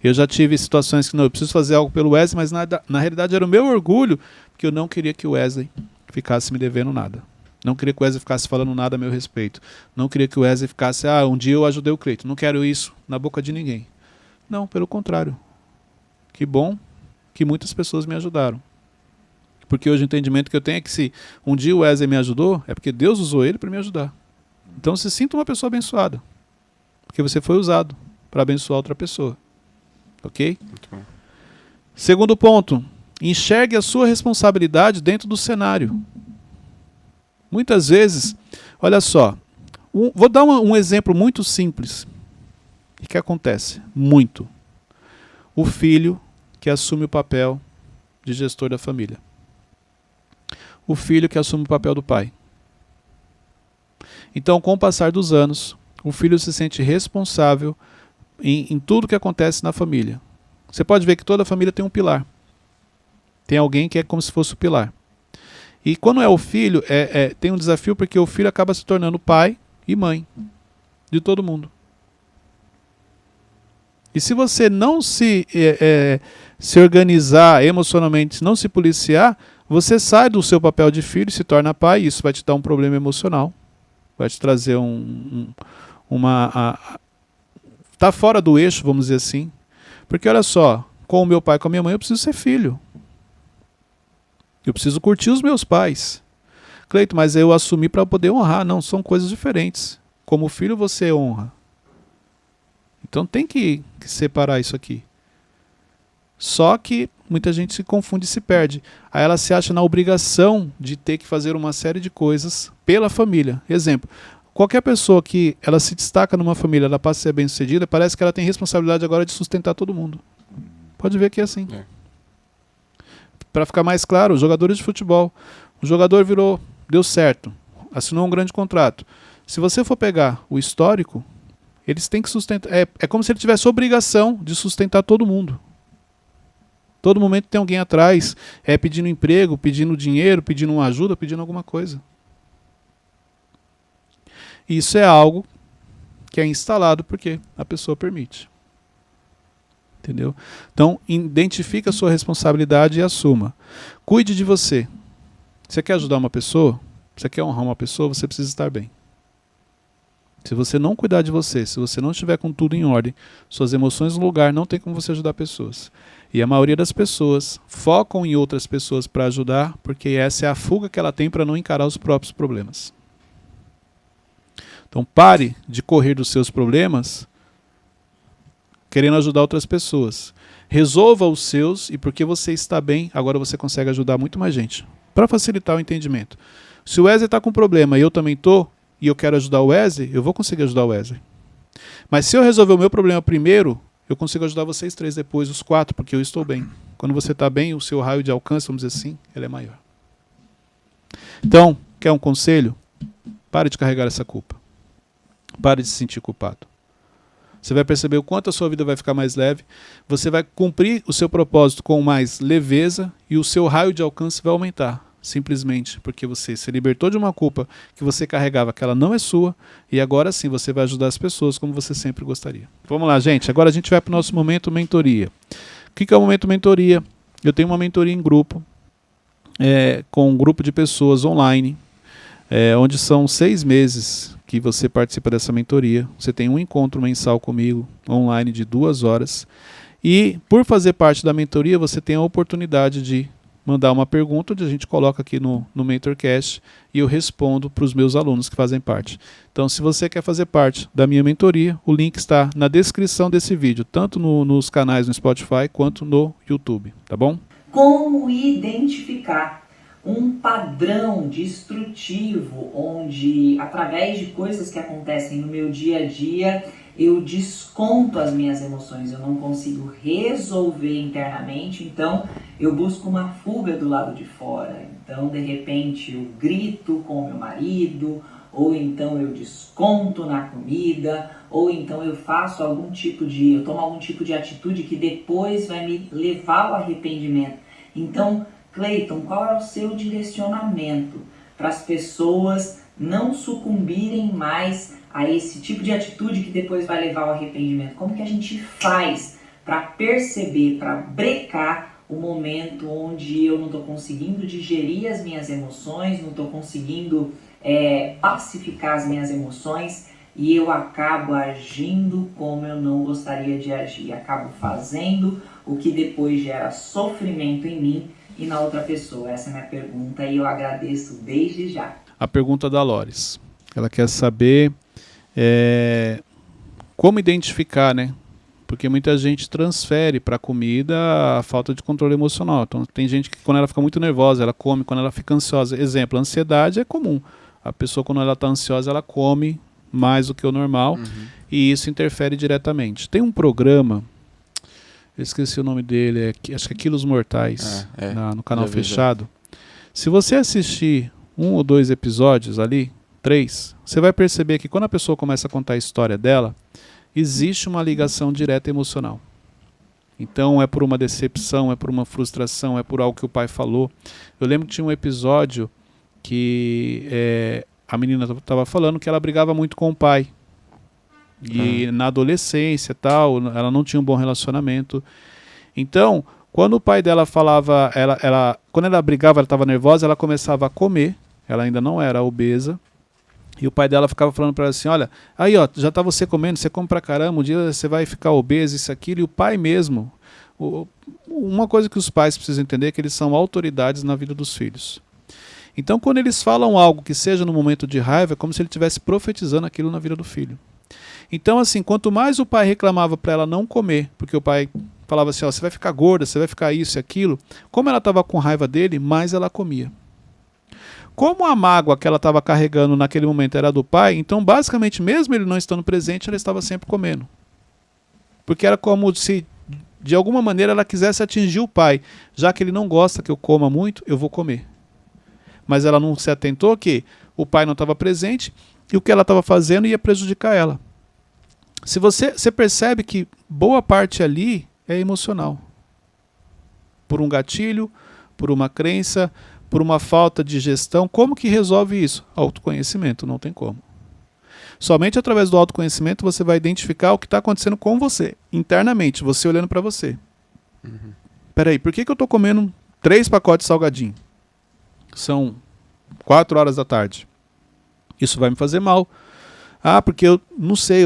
Eu já tive situações que não, eu preciso fazer algo pelo Wesley, mas na realidade era o meu orgulho, porque eu não queria que o Wesley ficasse me devendo nada. Não queria que o Wesley ficasse falando nada a meu respeito. Não queria que o Wesley ficasse, um dia eu ajudei o Cleiton. Não quero isso na boca de ninguém. Não, pelo contrário. Que bom que muitas pessoas me ajudaram. Porque hoje o entendimento que eu tenho é que se um dia o Wesley me ajudou, é porque Deus usou ele para me ajudar. Então se sinta uma pessoa abençoada. Porque você foi usado para abençoar outra pessoa. Ok? Muito bom. Segundo ponto, enxergue a sua responsabilidade dentro do cenário. Muitas vezes, olha só, vou dar um exemplo muito simples. O que acontece? Muito. O filho que assume o papel de gestor da família. O filho que assume o papel do pai. Então, com o passar dos anos, o filho se sente responsável em tudo que acontece na família. Você pode ver que toda família tem um pilar. Tem alguém que é como se fosse o pilar. E quando é o filho, tem um desafio porque o filho acaba se tornando pai e mãe de todo mundo. E se você não se organizar emocionalmente, não se policiar, você sai do seu papel de filho e se torna pai, e isso vai te dar um problema emocional. Vai te trazer tá fora do eixo, vamos dizer assim. Porque olha só, com o meu pai e com a minha mãe eu preciso ser filho. Eu preciso curtir os meus pais. Cleiton, mas eu assumi para poder honrar. Não, são coisas diferentes. Como filho você honra. Então tem que separar isso aqui. Só que muita gente se confunde e se perde. Aí ela se acha na obrigação de ter que fazer uma série de coisas pela família. Exemplo, qualquer pessoa que ela se destaca numa família, ela passa a ser bem-sucedida, parece que ela tem responsabilidade agora de sustentar todo mundo. Pode ver que é assim. Para ficar mais claro, os jogadores de futebol. O jogador deu certo, assinou um grande contrato. Se você for pegar o histórico, eles têm que sustentar. É como se ele tivesse obrigação de sustentar todo mundo. Todo momento tem alguém atrás, pedindo emprego, pedindo dinheiro, pedindo uma ajuda, pedindo alguma coisa. Isso é algo que é instalado porque a pessoa permite. Entendeu? Então, identifique a sua responsabilidade e assuma. Cuide de você. Você quer ajudar uma pessoa? Você quer honrar uma pessoa? Você precisa estar bem. Se você não cuidar de você, se você não estiver com tudo em ordem, suas emoções no lugar, não tem como você ajudar pessoas. E a maioria das pessoas focam em outras pessoas para ajudar, porque essa é a fuga que ela tem para não encarar os próprios problemas. Então pare de correr dos seus problemas querendo ajudar outras pessoas. Resolva os seus e porque você está bem, agora você consegue ajudar muito mais gente. Para facilitar o entendimento. Se o Wesley está com problema e eu também estou, e eu quero ajudar o Wesley, eu vou conseguir ajudar o Wesley. Mas se eu resolver o meu problema primeiro, eu consigo ajudar vocês 3 depois, os 4, porque eu estou bem. Quando você está bem, o seu raio de alcance, vamos dizer assim, ele é maior. Então, quer um conselho? Pare de carregar essa culpa. Pare de se sentir culpado. Você vai perceber o quanto a sua vida vai ficar mais leve, você vai cumprir o seu propósito com mais leveza e o seu raio de alcance vai aumentar. simplesmente porque você se libertou de uma culpa que você carregava, que ela não é sua, e agora sim você vai ajudar as pessoas como você sempre gostaria. Vamos lá, gente. Agora a gente vai para o nosso momento mentoria. O que é o momento mentoria? Eu tenho uma mentoria em grupo, com um grupo de pessoas online, onde são 6 meses que você participa dessa mentoria. Você tem um encontro mensal comigo, online, de 2 horas. E por fazer parte da mentoria, você tem a oportunidade de mandar uma pergunta, onde a gente coloca aqui no MentorCast, e eu respondo para os meus alunos que fazem parte. Então, se você quer fazer parte da minha mentoria, o link está na descrição desse vídeo, tanto nos canais no Spotify quanto no YouTube, tá bom? Como identificar um padrão destrutivo onde, através de coisas que acontecem no meu dia a dia, eu desconto as minhas emoções, eu não consigo resolver internamente, então eu busco uma fuga do lado de fora. Então, de repente, eu grito com meu marido, ou então eu desconto na comida, ou então eu tomo algum tipo de atitude que depois vai me levar ao arrependimento. Então, Cleiton, qual é o seu direcionamento para as pessoas não sucumbirem mais a esse tipo de atitude que depois vai levar ao arrependimento? Como que a gente faz para perceber, para brecar o momento onde eu não estou conseguindo digerir as minhas emoções, não estou conseguindo pacificar as minhas emoções e eu acabo agindo como eu não gostaria de agir, acabo fazendo o que depois gera sofrimento em mim e na outra pessoa? Essa é a minha pergunta e eu agradeço desde já. A pergunta da Lores. Ela quer saber como identificar, né? Porque muita gente transfere para a comida a falta de controle emocional. Então tem gente que quando ela fica muito nervosa, ela come, quando ela fica ansiosa. Exemplo, a ansiedade é comum. A pessoa quando ela está ansiosa, ela come mais do que o normal, e isso interfere diretamente. Tem um programa, eu esqueci o nome dele, acho que é Quilos Mortais, no canal fechado. Se você assistir 1 ou 2 episódios ali, 3, você vai perceber que quando a pessoa começa a contar a história dela, existe uma ligação direta emocional. Então é por uma decepção, é por uma frustração, é por algo que o pai falou. Eu lembro que tinha um episódio que a menina estava falando que ela brigava muito com o pai. E na adolescência tal, ela não tinha um bom relacionamento. Então, quando o pai dela falava, quando ela brigava, ela estava nervosa, ela começava a comer, ela ainda não era obesa, e o pai dela ficava falando para ela assim, olha, aí ó, já tá você comendo, você come pra caramba, um dia você vai ficar obesa, isso, aquilo, e o pai mesmo, uma coisa que os pais precisam entender é que eles são autoridades na vida dos filhos. Então, quando eles falam algo que seja no momento de raiva, é como se ele estivesse profetizando aquilo na vida do filho. Então, assim, quanto mais o pai reclamava para ela não comer, porque o pai falava assim, ó, você vai ficar gorda, você vai ficar isso e aquilo, como ela estava com raiva dele, mais ela comia. Como a mágoa que ela estava carregando naquele momento era do pai, então, basicamente, mesmo ele não estando presente, ela estava sempre comendo. Porque era como se, de alguma maneira, ela quisesse atingir o pai. Já que ele não gosta que eu coma muito, eu vou comer. Mas ela não se atentou que o pai não estava presente e o que ela estava fazendo ia prejudicar ela. Se você percebe que boa parte ali é emocional. Por um gatilho, por uma crença, por uma falta de gestão. Como que resolve isso? Autoconhecimento, não tem como. Somente através do autoconhecimento você vai identificar o que está acontecendo com você, internamente, você olhando para você. Peraí, por que eu estou comendo 3 pacotes de salgadinho? São 4 horas da tarde. Isso vai me fazer mal. Ah, porque eu não sei,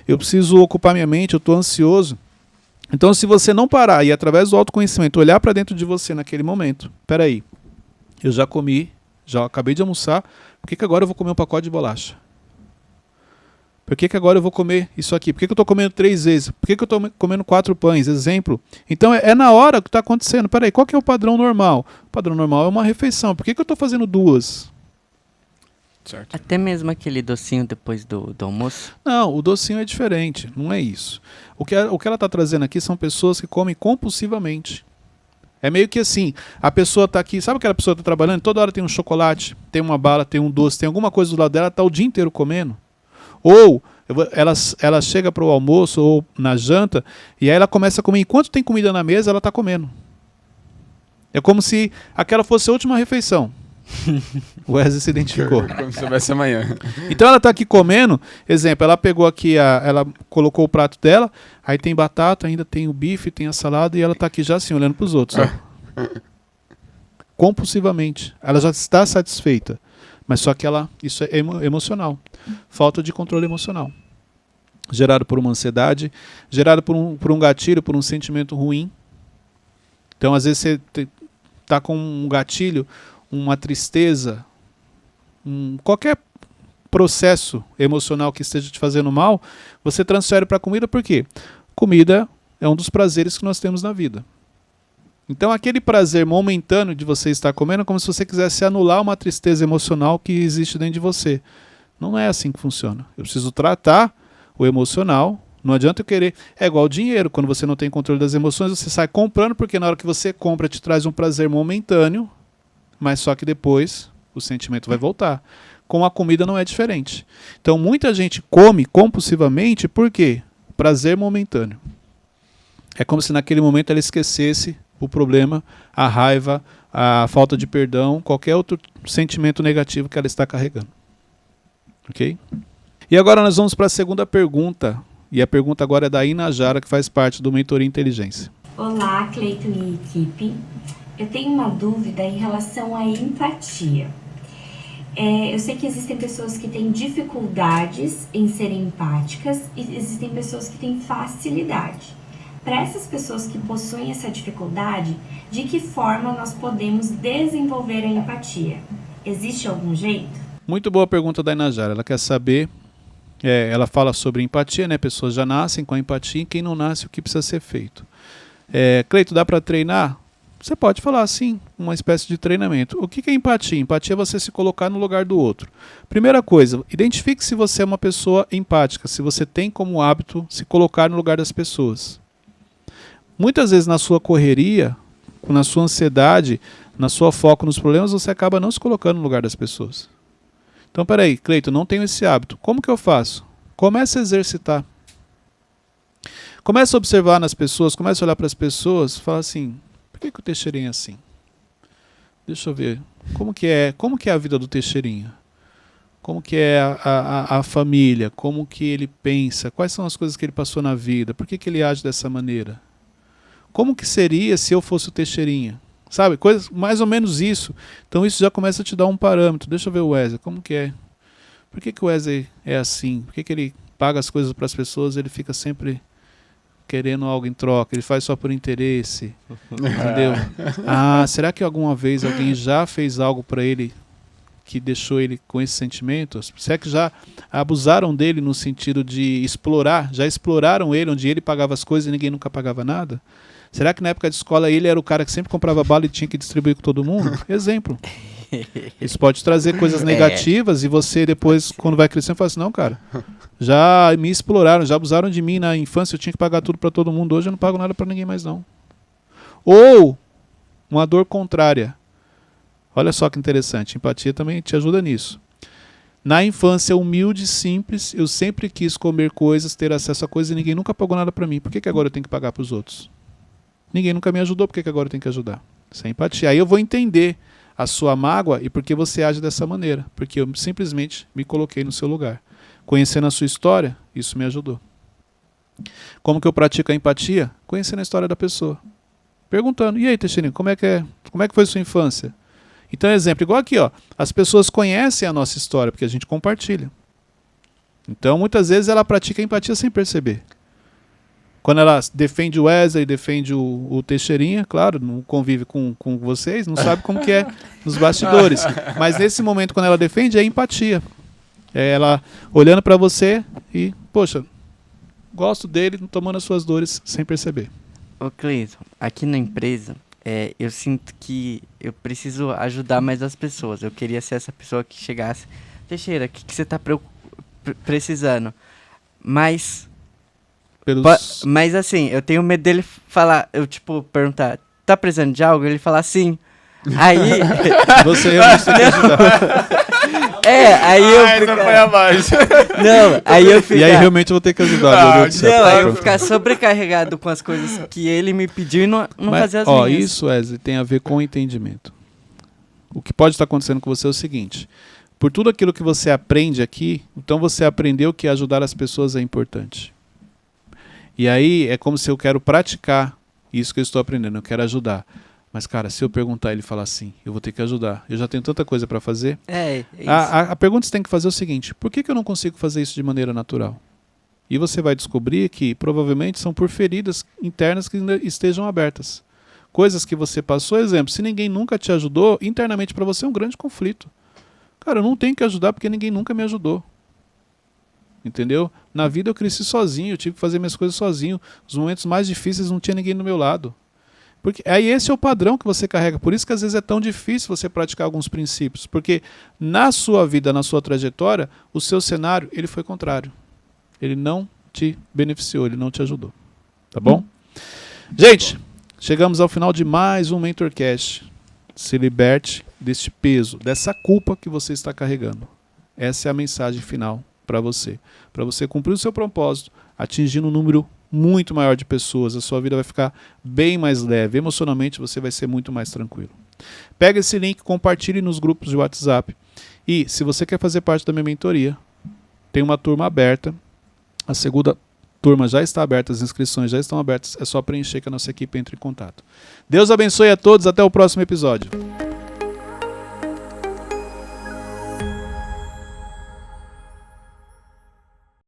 eu preciso ocupar minha mente, eu estou ansioso. Então, se você não parar e através do autoconhecimento olhar para dentro de você naquele momento, peraí, eu já comi, já acabei de almoçar, por que agora eu vou comer um pacote de bolacha? Por que agora eu vou comer isso aqui? Por que eu estou comendo 3 vezes? Por que eu estou comendo 4 pães? Exemplo. Então é na hora que está acontecendo. Peraí, qual que é o padrão normal? O padrão normal é uma refeição. Por que eu estou fazendo 2? Certo. Até mesmo aquele docinho depois do almoço? Não, o docinho é diferente. Não é isso. O que ela está trazendo aqui são pessoas que comem compulsivamente. É meio que assim, a pessoa está aqui, sabe aquela pessoa que está trabalhando? Toda hora tem um chocolate, tem uma bala, tem um doce, tem alguma coisa do lado dela, está o dia inteiro comendo. Ou ela chega para o almoço ou na janta e aí ela começa a comer. Enquanto tem comida na mesa, ela está comendo. É como se aquela fosse a última refeição. O Wesley se identificou. Como se soubesse amanhã. Então ela tá aqui comendo, exemplo, ela pegou aqui, ela colocou o prato dela, aí tem batata, ainda tem o bife, tem a salada, e ela tá aqui já assim, olhando pros outros, ó. Compulsivamente. Ela já está satisfeita. Mas só que isso é emocional. Falta de controle emocional. Gerado por uma ansiedade, gerado por um gatilho, por um sentimento ruim. Então, às vezes, você tá com um gatilho, uma tristeza, qualquer processo emocional que esteja te fazendo mal, você transfere para a comida, por quê? Comida é um dos prazeres que nós temos na vida. Então aquele prazer momentâneo de você estar comendo é como se você quisesse anular uma tristeza emocional que existe dentro de você. Não é assim que funciona. Eu preciso tratar o emocional. Não adianta eu querer... É igual dinheiro. Quando você não tem controle das emoções, você sai comprando, porque na hora que você compra te traz um prazer momentâneo, mas só que depois o sentimento vai voltar. Com a comida não é diferente. Então muita gente come compulsivamente por quê? Prazer momentâneo. É como se naquele momento ela esquecesse o problema, a raiva, a falta de perdão, qualquer outro sentimento negativo que ela está carregando. Ok? E agora nós vamos para a segunda pergunta. E a pergunta agora é da Inajara, que faz parte do Mentoria Inteligência. Olá, Cleiton e equipe. Eu tenho uma dúvida em relação à empatia. Eu sei que existem pessoas que têm dificuldades em serem empáticas e existem pessoas que têm facilidade. Para essas pessoas que possuem essa dificuldade, de que forma nós podemos desenvolver a empatia? Existe algum jeito? Muito boa pergunta da Inajara. Ela quer saber, ela fala sobre empatia, né? Pessoas já nascem com a empatia, e quem não nasce, o que precisa ser feito. Cleito, dá para treinar? Você pode falar sim, uma espécie de treinamento. O que é empatia? Empatia é você se colocar no lugar do outro. Primeira coisa, identifique se você é uma pessoa empática, se você tem como hábito se colocar no lugar das pessoas. Muitas vezes na sua correria, na sua ansiedade, na sua foco nos problemas, você acaba não se colocando no lugar das pessoas. Então, peraí, Cleiton, não tenho esse hábito. Como que eu faço? Comece a exercitar. Comece a observar nas pessoas, comece a olhar para as pessoas, fala assim, por que o Teixeirinha é assim? Deixa eu ver, como que é a vida do Teixeirinha? Como que é a família? Como que ele pensa? Quais são as coisas que ele passou na vida? Por que ele age dessa maneira? Como que seria se eu fosse o Teixeirinha? Sabe? Coisas, mais ou menos isso. Então isso já começa a te dar um parâmetro. Deixa eu ver o Wesley. Como que é? Por que o Wesley é assim? Por que ele paga as coisas para as pessoas e ele fica sempre querendo algo em troca? Ele faz só por interesse. Entendeu? Será que alguma vez alguém já fez algo para ele que deixou ele com esse sentimento? Será que já abusaram dele no sentido de explorar? Já exploraram ele, onde ele pagava as coisas e ninguém nunca pagava nada? Será que na época de escola ele era o cara que sempre comprava bala e tinha que distribuir com todo mundo? Exemplo. Isso pode trazer coisas negativas e você depois, quando vai crescendo, fala assim, não, cara, já me exploraram, já abusaram de mim na infância, eu tinha que pagar tudo para todo mundo, hoje eu não pago nada para ninguém mais não. Ou uma dor contrária. Olha só que interessante, empatia também te ajuda nisso. Na infância humilde e simples, eu sempre quis comer coisas, ter acesso a coisas e ninguém nunca pagou nada para mim. Por que agora eu tenho que pagar para os outros? Ninguém nunca me ajudou, por que agora eu tenho que ajudar? Isso é empatia. Aí eu vou entender a sua mágoa e por que você age dessa maneira. Porque eu simplesmente me coloquei no seu lugar. Conhecendo a sua história, isso me ajudou. Como que eu pratico a empatia? Conhecendo a história da pessoa. Perguntando, e aí, Teixeirinho, como é que foi sua infância? Então, exemplo, igual aqui, ó, as pessoas conhecem a nossa história, porque a gente compartilha. Então, muitas vezes ela pratica a empatia sem perceber. Quando ela defende o Wesley, defende o Teixeirinha, claro, não convive com vocês, não sabe como que é nos bastidores. Mas nesse momento, quando ela defende, é empatia. É ela olhando para você e, poxa, gosto dele, tomando as suas dores sem perceber. Ô Cleiton, aqui na empresa, eu sinto que eu preciso ajudar mais as pessoas. Eu queria ser essa pessoa que chegasse, Teixeira, o que você está precisando? Mas assim, eu tenho medo dele falar, perguntar, tá precisando de algo? Ele falar sim. Aí... Você realmente tem que ajudar. Aí eu essa foi abaixo. Não, aí eu ficar... E aí realmente eu vou ter que ajudar. Ah, meu Deus do céu. Não, aí eu Pronto. ficar sobrecarregado com as coisas que ele me pediu e não Mas, fazer as ó, minhas. isso, Wesley, tem a ver com o entendimento. O que pode estar acontecendo com você é o seguinte: por tudo aquilo que você aprende aqui, então você aprendeu que ajudar as pessoas é importante. E aí é como se eu quero praticar isso que eu estou aprendendo, eu quero ajudar. Mas, cara, se eu perguntar e ele falar assim, eu vou ter que ajudar. Eu já tenho tanta coisa para fazer. Isso. A pergunta que você tem que fazer é o seguinte: por que eu não consigo fazer isso de maneira natural? E você vai descobrir que provavelmente são por feridas internas que ainda estejam abertas. Coisas que você passou, exemplo, se ninguém nunca te ajudou, internamente para você é um grande conflito. Cara, eu não tenho que ajudar porque ninguém nunca me ajudou. Entendeu? Na vida eu cresci sozinho, eu tive que fazer minhas coisas sozinho. Os momentos mais difíceis não tinha ninguém do meu lado. Porque aí esse é o padrão que você carrega. Por isso que às vezes é tão difícil você praticar alguns princípios. Porque na sua vida, na sua trajetória, o seu cenário ele foi contrário. Ele não te beneficiou, ele não te ajudou. Tá bom? Gente, chegamos ao final de mais um MentorCast. Se liberte deste peso, dessa culpa que você está carregando. Essa é a mensagem final para você. Para você cumprir o seu propósito, atingindo um número muito maior de pessoas, a sua vida vai ficar bem mais leve. Emocionalmente você vai ser muito mais tranquilo. Pega esse link, compartilhe nos grupos de WhatsApp. E se você quer fazer parte da minha mentoria, tem uma turma aberta. A segunda turma já está aberta, as inscrições já estão abertas. É só preencher que a nossa equipe entre em contato. Deus abençoe a todos, até o próximo episódio.